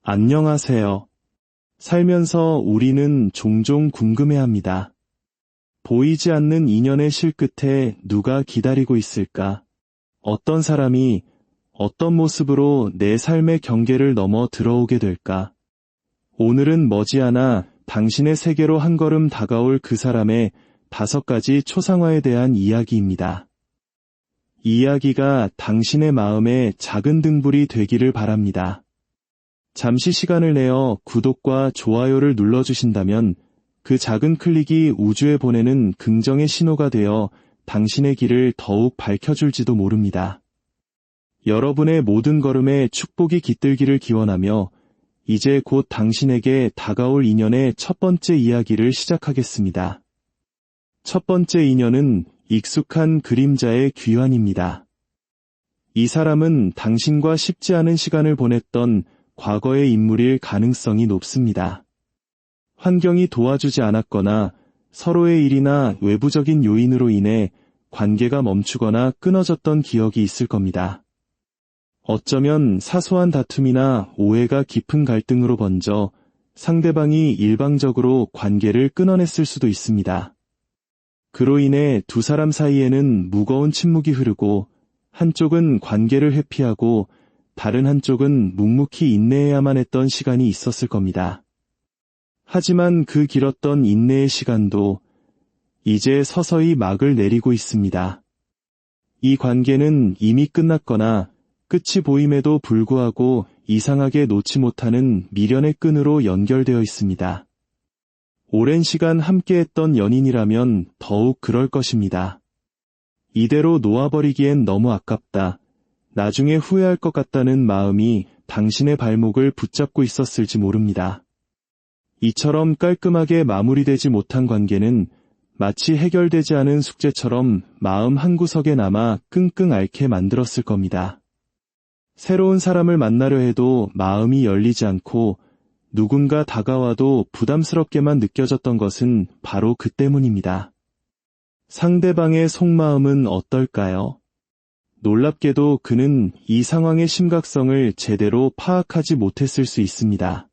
안녕하세요. 살면서 우리는 종종 궁금해합니다. 보이지 않는 인연의 실끝에 누가 기다리고 있을까? 어떤 사람이 어떤 모습으로 내 삶의 경계를 넘어 들어오게 될까? 오늘은 머지않아 당신의 세계로 한 걸음 다가올 그 사람의 5가지 초상화에 대한 이야기입니다. 이 이야기가 당신의 마음에 작은 등불이 되기를 바랍니다. 잠시 시간을 내어 구독과 좋아요를 눌러주신다면 그 작은 클릭이 우주에 보내는 긍정의 신호가 되어 당신의 길을 더욱 밝혀줄지도 모릅니다. 여러분의 모든 걸음에 축복이 깃들기를 기원하며 이제 곧 당신에게 다가올 인연의 첫 번째 이야기를 시작하겠습니다. 첫 번째 인연은 익숙한 그림자의 귀환입니다. 이 사람은 당신과 쉽지 않은 시간을 보냈던 과거의 인물일 가능성이 높습니다. 환경이 도와주지 않았거나 서로의 일이나 외부적인 요인으로 인해 관계가 멈추거나 끊어졌던 기억이 있을 겁니다. 어쩌면 사소한 다툼이나 오해가 깊은 갈등으로 번져 상대방이 일방적으로 관계를 끊어냈을 수도 있습니다. 그로 인해 두 사람 사이에는 무거운 침묵이 흐르고 한쪽은 관계를 회피하고 다른 한쪽은 묵묵히 인내해야만 했던 시간이 있었을 겁니다. 하지만 그 길었던 인내의 시간도 이제 서서히 막을 내리고 있습니다. 이 관계는 이미 끝났거나 끝이 보임에도 불구하고 이상하게 놓지 못하는 미련의 끈으로 연결되어 있습니다. 오랜 시간 함께했던 연인이라면 더욱 그럴 것입니다. 이대로 놓아버리기엔 너무 아깝다. 나중에 후회할 것 같다는 마음이 당신의 발목을 붙잡고 있었을지 모릅니다. 이처럼 깔끔하게 마무리되지 못한 관계는 마치 해결되지 않은 숙제처럼 마음 한구석에 남아 끙끙 앓게 만들었을 겁니다. 새로운 사람을 만나려 해도 마음이 열리지 않고 누군가 다가와도 부담스럽게만 느껴졌던 것은 바로 그 때문입니다. 상대방의 속마음은 어떨까요? 놀랍게도 그는 이 상황의 심각성을 제대로 파악하지 못했을 수 있습니다.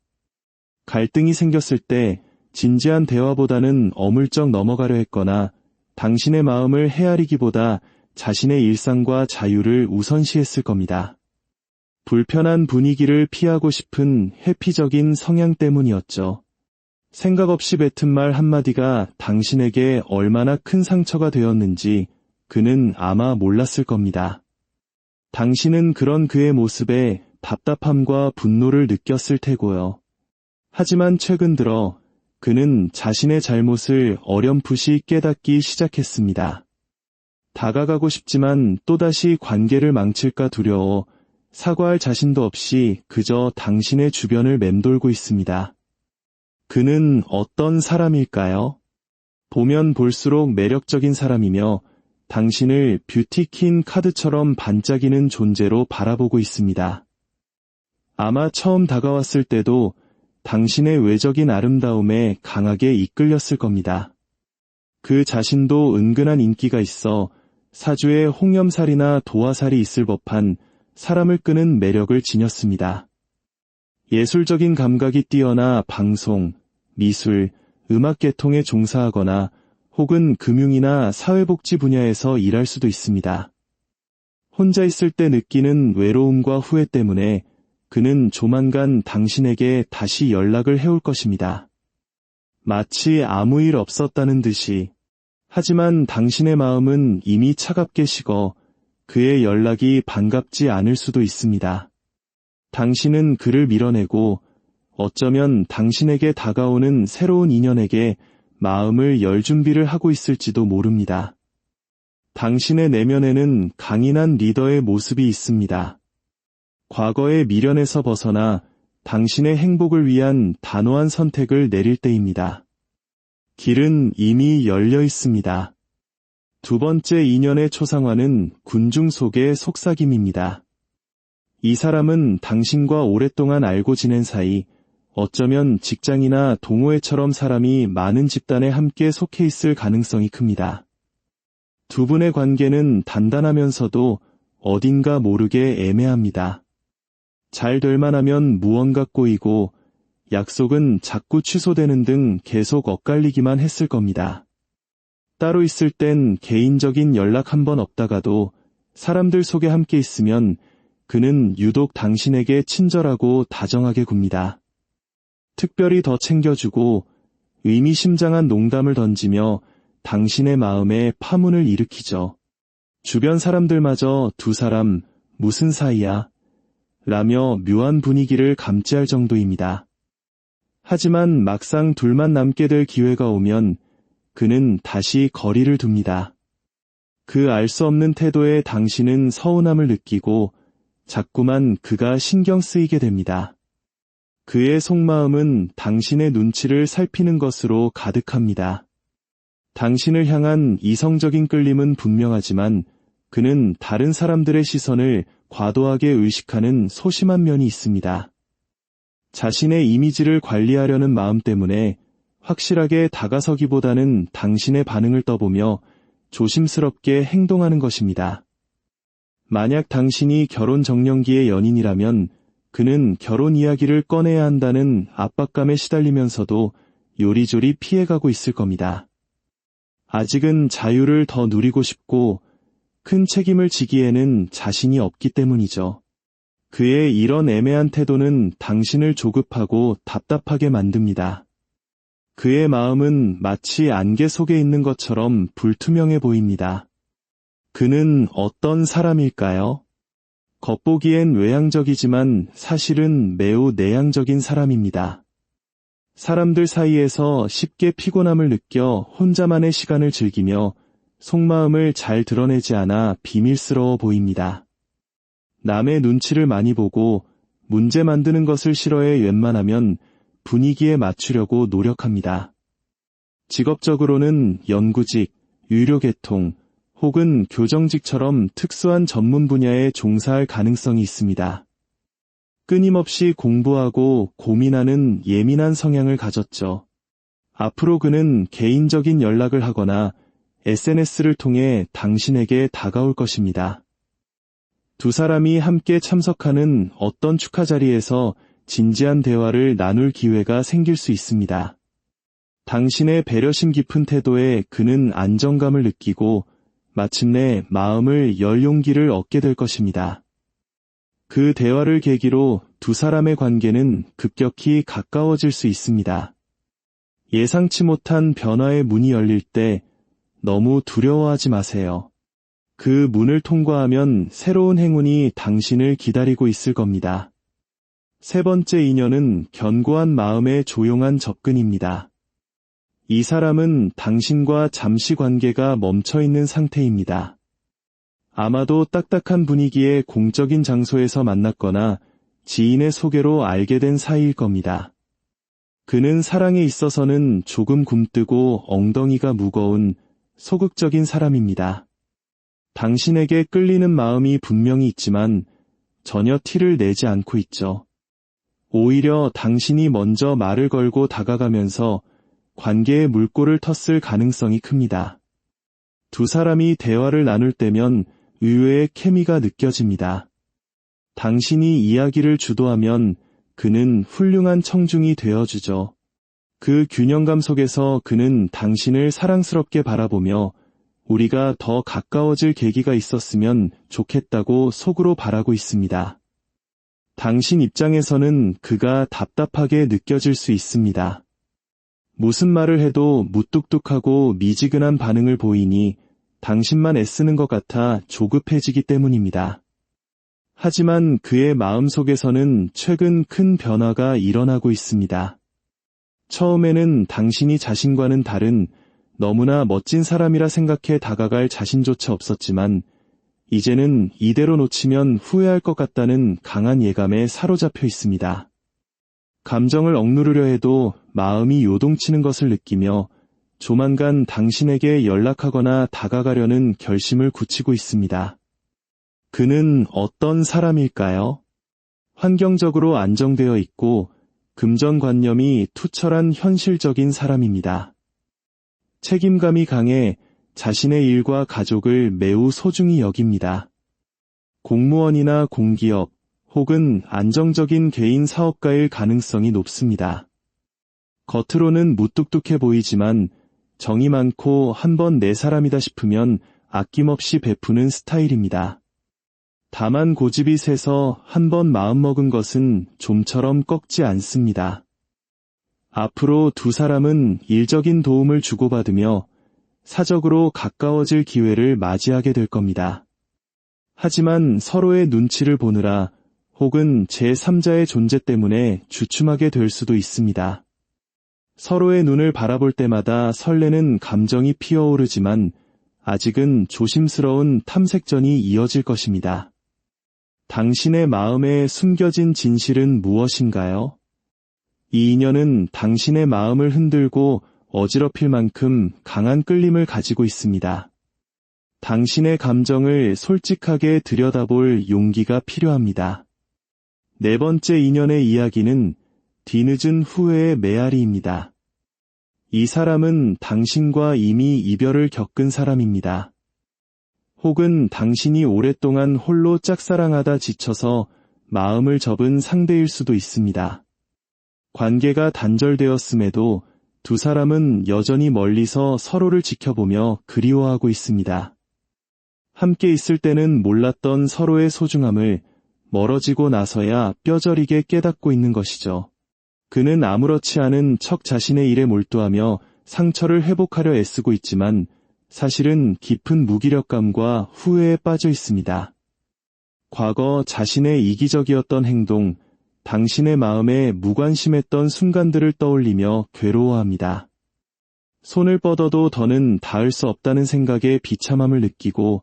갈등이 생겼을 때 진지한 대화보다는 어물쩍 넘어가려 했거나 당신의 마음을 헤아리기보다 자신의 일상과 자유를 우선시했을 겁니다. 불편한 분위기를 피하고 싶은 회피적인 성향 때문이었죠. 생각 없이 뱉은 말 한마디가 당신에게 얼마나 큰 상처가 되었는지 그는 아마 몰랐을 겁니다. 당신은 그런 그의 모습에 답답함과 분노를 느꼈을 테고요. 하지만 최근 들어 그는 자신의 잘못을 어렴풋이 깨닫기 시작했습니다. 다가가고 싶지만 또다시 관계를 망칠까 두려워 사과할 자신도 없이 그저 당신의 주변을 맴돌고 있습니다. 그는 어떤 사람일까요? 보면 볼수록 매력적인 사람이며 당신을 뷰티퀸 카드처럼 반짝이는 존재로 바라보고 있습니다. 아마 처음 다가왔을 때도 당신의 외적인 아름다움에 강하게 이끌렸을 겁니다. 그 자신도 은근한 인기가 있어 사주에 홍염살이나 도화살이 있을 법한 사람을 끄는 매력을 지녔습니다. 예술적인 감각이 뛰어나 방송, 미술, 음악 계통에 종사하거나 혹은 금융이나 사회복지 분야에서 일할 수도 있습니다. 혼자 있을 때 느끼는 외로움과 후회 때문에 그는 조만간 당신에게 다시 연락을 해올 것입니다. 마치 아무 일 없었다는 듯이. 하지만 당신의 마음은 이미 차갑게 식어 그의 연락이 반갑지 않을 수도 있습니다. 당신은 그를 밀어내고 어쩌면 당신에게 다가오는 새로운 인연에게 마음을 열 준비를 하고 있을지도 모릅니다. 당신의 내면에는 강인한 리더의 모습이 있습니다. 과거의 미련에서 벗어나 당신의 행복을 위한 단호한 선택을 내릴 때입니다. 길은 이미 열려 있습니다. 두 번째 인연의 초상화는 군중 속의 속삭임입니다. 이 사람은 당신과 오랫동안 알고 지낸 사이 어쩌면 직장이나 동호회처럼 사람이 많은 집단에 함께 속해 있을 가능성이 큽니다. 두 분의 관계는 단단하면서도 어딘가 모르게 애매합니다. 잘 될 만하면 무언가 꼬이고 약속은 자꾸 취소되는 등 계속 엇갈리기만 했을 겁니다. 따로 있을 땐 개인적인 연락 한 번 없다가도 사람들 속에 함께 있으면 그는 유독 당신에게 친절하고 다정하게 굽니다. 특별히 더 챙겨주고 의미심장한 농담을 던지며 당신의 마음에 파문을 일으키죠. 주변 사람들마저 두 사람 무슨 사이야? 라며 묘한 분위기를 감지할 정도입니다. 하지만 막상 둘만 남게 될 기회가 오면 그는 다시 거리를 둡니다. 그 알 수 없는 태도에 당신은 서운함을 느끼고 자꾸만 그가 신경 쓰이게 됩니다. 그의 속마음은 당신의 눈치를 살피는 것으로 가득합니다. 당신을 향한 이성적인 끌림은 분명하지만 그는 다른 사람들의 시선을 과도하게 의식하는 소심한 면이 있습니다. 자신의 이미지를 관리하려는 마음 때문에 확실하게 다가서기보다는 당신의 반응을 떠보며 조심스럽게 행동하는 것입니다. 만약 당신이 결혼 정년기의 연인이라면 그는 결혼 이야기를 꺼내야 한다는 압박감에 시달리면서도 요리조리 피해가고 있을 겁니다. 아직은 자유를 더 누리고 싶고 큰 책임을 지기에는 자신이 없기 때문이죠. 그의 이런 애매한 태도는 당신을 조급하고 답답하게 만듭니다. 그의 마음은 마치 안개 속에 있는 것처럼 불투명해 보입니다. 그는 어떤 사람일까요? 겉보기엔 외향적이지만 사실은 매우 내향적인 사람입니다. 사람들 사이에서 쉽게 피곤함을 느껴 혼자만의 시간을 즐기며 속마음을 잘 드러내지 않아 비밀스러워 보입니다. 남의 눈치를 많이 보고 문제 만드는 것을 싫어해 웬만하면 분위기에 맞추려고 노력합니다. 직업적으로는 연구직, 유료계통, 혹은 교정직처럼 특수한 전문 분야에 종사할 가능성이 있습니다. 끊임없이 공부하고 고민하는 예민한 성향을 가졌죠. 앞으로 그는 개인적인 연락을 하거나 SNS를 통해 당신에게 다가올 것입니다. 두 사람이 함께 참석하는 어떤 축하 자리에서 진지한 대화를 나눌 기회가 생길 수 있습니다. 당신의 배려심 깊은 태도에 그는 안정감을 느끼고 마침내 마음을 열 용기를 얻게 될 것입니다. 그 대화를 계기로 두 사람의 관계는 급격히 가까워질 수 있습니다. 예상치 못한 변화의 문이 열릴 때 너무 두려워하지 마세요. 그 문을 통과하면 새로운 행운이 당신을 기다리고 있을 겁니다. 세 번째 인연은 견고한 마음의 조용한 접근입니다. 이 사람은 당신과 잠시 관계가 멈춰있는 상태입니다. 아마도 딱딱한 분위기의 공적인 장소에서 만났거나 지인의 소개로 알게 된 사이일 겁니다. 그는 사랑에 있어서는 조금 굼뜨고 엉덩이가 무거운 소극적인 사람입니다. 당신에게 끌리는 마음이 분명히 있지만 전혀 티를 내지 않고 있죠. 오히려 당신이 먼저 말을 걸고 다가가면서 관계의 물꼬를 텄을 가능성이 큽니다. 두 사람이 대화를 나눌 때면 의외의 케미가 느껴집니다. 당신이 이야기를 주도하면 그는 훌륭한 청중이 되어주죠. 그 균형감 속에서 그는 당신을 사랑스럽게 바라보며 우리가 더 가까워질 계기가 있었으면 좋겠다고 속으로 바라고 있습니다. 당신 입장에서는 그가 답답하게 느껴질 수 있습니다. 무슨 말을 해도 무뚝뚝하고 미지근한 반응을 보이니 당신만 애쓰는 것 같아 조급해지기 때문입니다. 하지만 그의 마음속에서는 최근 큰 변화가 일어나고 있습니다. 처음에는 당신이 자신과는 다른 너무나 멋진 사람이라 생각해 다가갈 자신조차 없었지만 이제는 이대로 놓치면 후회할 것 같다는 강한 예감에 사로잡혀 있습니다. 감정을 억누르려 해도 마음이 요동치는 것을 느끼며 조만간 당신에게 연락하거나 다가가려는 결심을 굳히고 있습니다. 그는 어떤 사람일까요? 환경적으로 안정되어 있고 금전관념이 투철한 현실적인 사람입니다. 책임감이 강해 자신의 일과 가족을 매우 소중히 여깁니다. 공무원이나 공기업 혹은 안정적인 개인 사업가일 가능성이 높습니다. 겉으로는 무뚝뚝해 보이지만 정이 많고 한번 내 사람이다 싶으면 아낌없이 베푸는 스타일입니다. 다만 고집이 세서 한번 마음먹은 것은 좀처럼 꺾지 않습니다. 앞으로 두 사람은 일적인 도움을 주고받으며 사적으로 가까워질 기회를 맞이하게 될 겁니다. 하지만 서로의 눈치를 보느라 혹은 제3자의 존재 때문에 주춤하게 될 수도 있습니다. 서로의 눈을 바라볼 때마다 설레는 감정이 피어오르지만 아직은 조심스러운 탐색전이 이어질 것입니다. 당신의 마음에 숨겨진 진실은 무엇인가요? 이 인연은 당신의 마음을 흔들고 어지럽힐 만큼 강한 끌림을 가지고 있습니다. 당신의 감정을 솔직하게 들여다볼 용기가 필요합니다. 네 번째 인연의 이야기는 뒤늦은 후회의 메아리입니다. 이 사람은 당신과 이미 이별을 겪은 사람입니다. 혹은 당신이 오랫동안 홀로 짝사랑하다 지쳐서 마음을 접은 상대일 수도 있습니다. 관계가 단절되었음에도 두 사람은 여전히 멀리서 서로를 지켜보며 그리워하고 있습니다. 함께 있을 때는 몰랐던 서로의 소중함을 멀어지고 나서야 뼈저리게 깨닫고 있는 것이죠. 그는 아무렇지 않은 척 자신의 일에 몰두하며 상처를 회복하려 애쓰고 있지만 사실은 깊은 무기력감과 후회에 빠져 있습니다. 과거 자신의 이기적이었던 행동, 당신의 마음에 무관심했던 순간들을 떠올리며 괴로워합니다. 손을 뻗어도 더는 닿을 수 없다는 생각에 비참함을 느끼고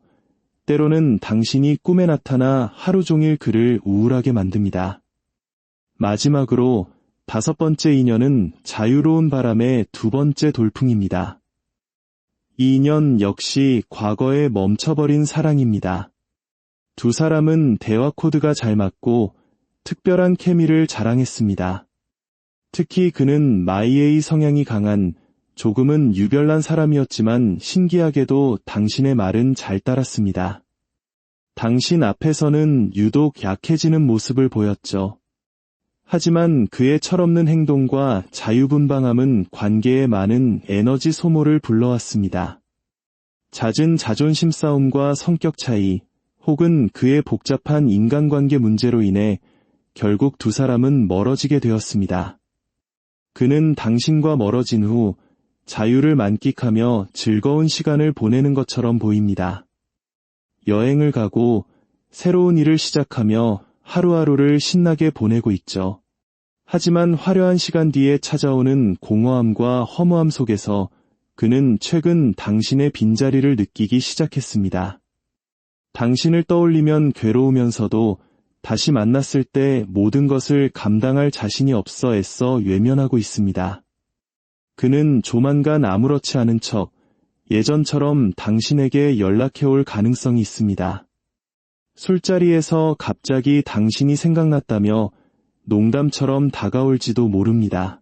때로는 당신이 꿈에 나타나 하루 종일 그를 우울하게 만듭니다. 마지막으로 다섯 번째 인연은 자유로운 바람의 두 번째 돌풍입니다. 이 인연 역시 과거에 멈춰버린 사랑입니다. 두 사람은 대화 코드가 잘 맞고 특별한 케미를 자랑했습니다. 특히 그는 마이에이 성향이 강한 조금은 유별난 사람이었지만 신기하게도 당신의 말은 잘 따랐습니다. 당신 앞에서는 유독 약해지는 모습을 보였죠. 하지만 그의 철없는 행동과 자유분방함은 관계에 많은 에너지 소모를 불러왔습니다. 잦은 자존심 싸움과 성격 차이, 혹은 그의 복잡한 인간관계 문제로 인해 결국 두 사람은 멀어지게 되었습니다. 그는 당신과 멀어진 후 자유를 만끽하며 즐거운 시간을 보내는 것처럼 보입니다. 여행을 가고 새로운 일을 시작하며 하루하루를 신나게 보내고 있죠. 하지만 화려한 시간 뒤에 찾아오는 공허함과 허무함 속에서 그는 최근 당신의 빈자리를 느끼기 시작했습니다. 당신을 떠올리면 괴로우면서도 다시 만났을 때 모든 것을 감당할 자신이 없어 애써 외면하고 있습니다. 그는 조만간 아무렇지 않은 척 예전처럼 당신에게 연락해올 가능성이 있습니다. 술자리에서 갑자기 당신이 생각났다며 농담처럼 다가올지도 모릅니다.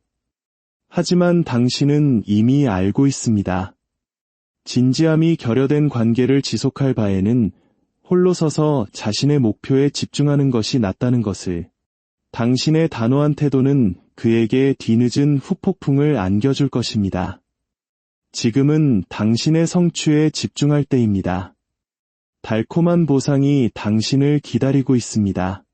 하지만 당신은 이미 알고 있습니다. 진지함이 결여된 관계를 지속할 바에는 홀로 서서 자신의 목표에 집중하는 것이 낫다는 것을. 당신의 단호한 태도는 그에게 뒤늦은 후폭풍을 안겨줄 것입니다. 지금은 당신의 성취에 집중할 때입니다. 달콤한 보상이 당신을 기다리고 있습니다.